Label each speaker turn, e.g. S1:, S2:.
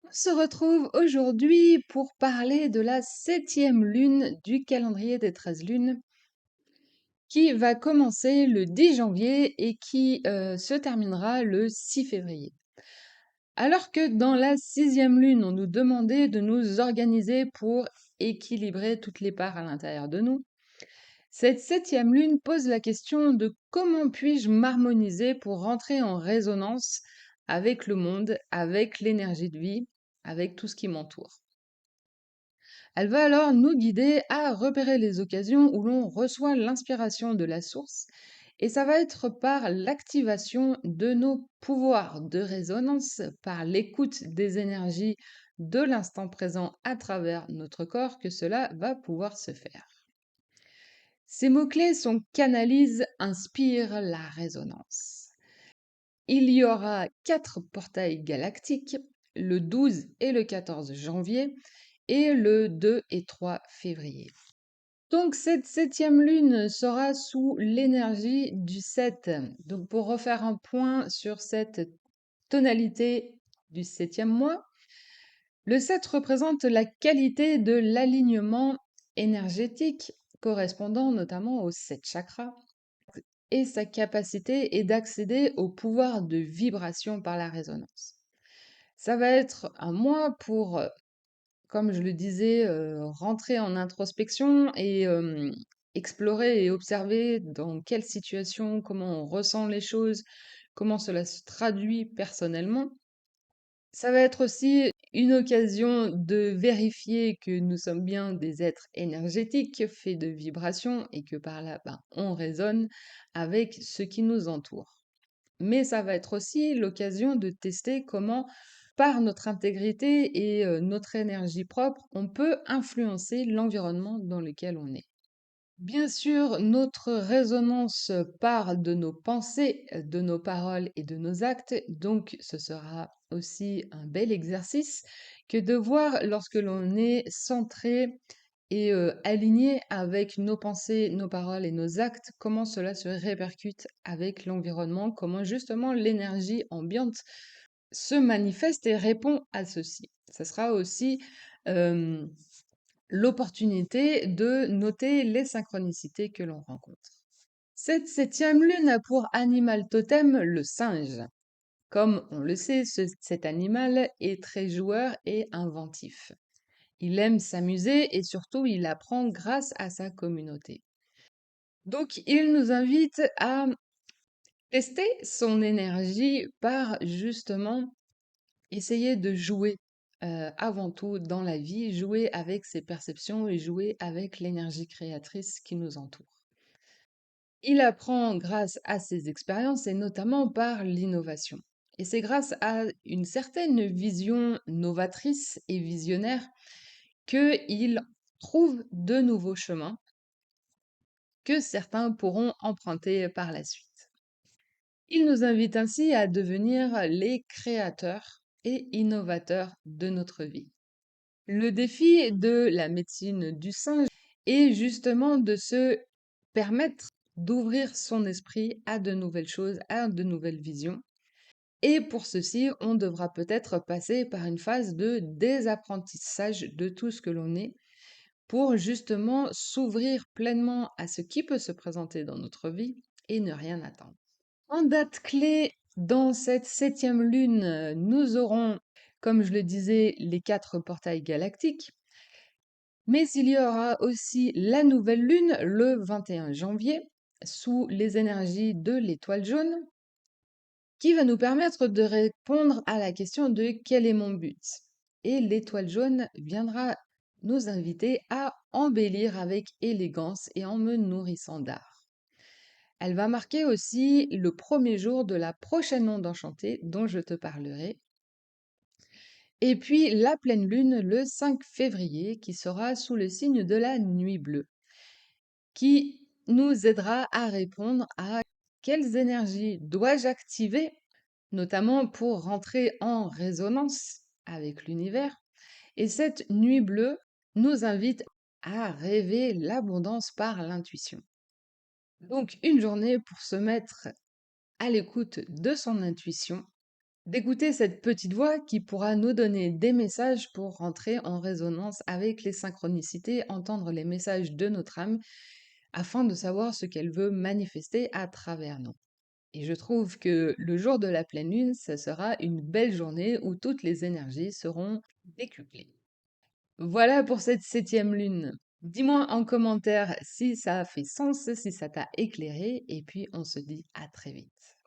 S1: On se retrouve aujourd'hui pour parler de la 7e lune du calendrier des 13 lunes qui va commencer le 10 janvier et qui se terminera le 6 février. Alors que dans la 6e lune, on nous demandait de nous organiser pour équilibrer toutes les parts à l'intérieur de nous, cette 7e lune pose la question de comment puis-je m'harmoniser pour rentrer en résonance avec le monde, avec l'énergie de vie, avec tout ce qui m'entoure. Elle va alors nous guider à repérer les occasions où l'on reçoit l'inspiration de la source, et ça va être par l'activation de nos pouvoirs de résonance, par l'écoute des énergies de l'instant présent à travers notre corps que cela va pouvoir se faire. Ces mots-clés sont canalise, inspire, la résonance. Il y aura 4 portails galactiques, le 12 et le 14 janvier, et le 2 et 3 février. Donc cette 7e lune sera sous l'énergie du 7. Donc pour refaire un point sur cette tonalité du 7e mois, le 7 représente la qualité de l'alignement énergétique correspondant notamment aux 7 chakras et sa capacité est d'accéder au pouvoir de vibration par la résonance. Ça va être un mois pour comme je le disais, rentrer en introspection et explorer et observer dans quelle situation, comment on ressent les choses, comment cela se traduit personnellement. Ça va être aussi une occasion de vérifier que nous sommes bien des êtres énergétiques faits de vibrations et que par là, on résonne avec ce qui nous entoure. Mais ça va être aussi l'occasion de tester comment, par notre intégrité et notre énergie propre, on peut influencer l'environnement dans lequel on est. Bien sûr, notre résonance part de nos pensées, de nos paroles et de nos actes, donc ce sera aussi un bel exercice que de voir lorsque l'on est centré et aligné avec nos pensées, nos paroles et nos actes, comment cela se répercute avec l'environnement, comment justement l'énergie ambiante se manifeste et répond à ceci. Ce sera aussi l'opportunité de noter les synchronicités que l'on rencontre. Cette 7e lune a pour animal totem le singe. Comme on le sait, cet animal est très joueur et inventif. Il aime s'amuser et surtout il apprend grâce à sa communauté. Donc il nous invite à tester son énergie par justement essayer de jouer avant tout dans la vie, jouer avec ses perceptions et jouer avec l'énergie créatrice qui nous entoure. Il apprend grâce à ses expériences et notamment par l'innovation. Et c'est grâce à une certaine vision novatrice et visionnaire qu'il trouve de nouveaux chemins que certains pourront emprunter par la suite. Il nous invite ainsi à devenir les créateurs et innovateurs de notre vie. Le défi de la médecine du singe est justement de se permettre d'ouvrir son esprit à de nouvelles choses, à de nouvelles visions. Et pour ceci, on devra peut-être passer par une phase de désapprentissage de tout ce que l'on est pour justement s'ouvrir pleinement à ce qui peut se présenter dans notre vie et ne rien attendre. En date clé, dans cette 7e lune, nous aurons, comme je le disais, les 4 portails galactiques, mais il y aura aussi la nouvelle lune le 21 janvier, sous les énergies de l'étoile jaune, qui va nous permettre de répondre à la question de quel est mon but. Et l'étoile jaune viendra nous inviter à embellir avec élégance et en me nourrissant d'art. Elle va marquer aussi le premier jour de la prochaine onde enchantée dont je te parlerai. Et puis la pleine lune le 5 février qui sera sous le signe de la nuit bleue, qui nous aidera à répondre à quelles énergies dois-je activer, notamment pour rentrer en résonance avec l'univers. Et cette nuit bleue nous invite à rêver l'abondance par l'intuition. Donc une journée pour se mettre à l'écoute de son intuition, d'écouter cette petite voix qui pourra nous donner des messages pour rentrer en résonance avec les synchronicités, entendre les messages de notre âme afin de savoir ce qu'elle veut manifester à travers nous. Et je trouve que le jour de la pleine lune, ça sera une belle journée où toutes les énergies seront décuplées. Voilà pour cette septième lune. Dis-moi en commentaire si ça a fait sens, si ça t'a éclairé, et puis on se dit à très vite.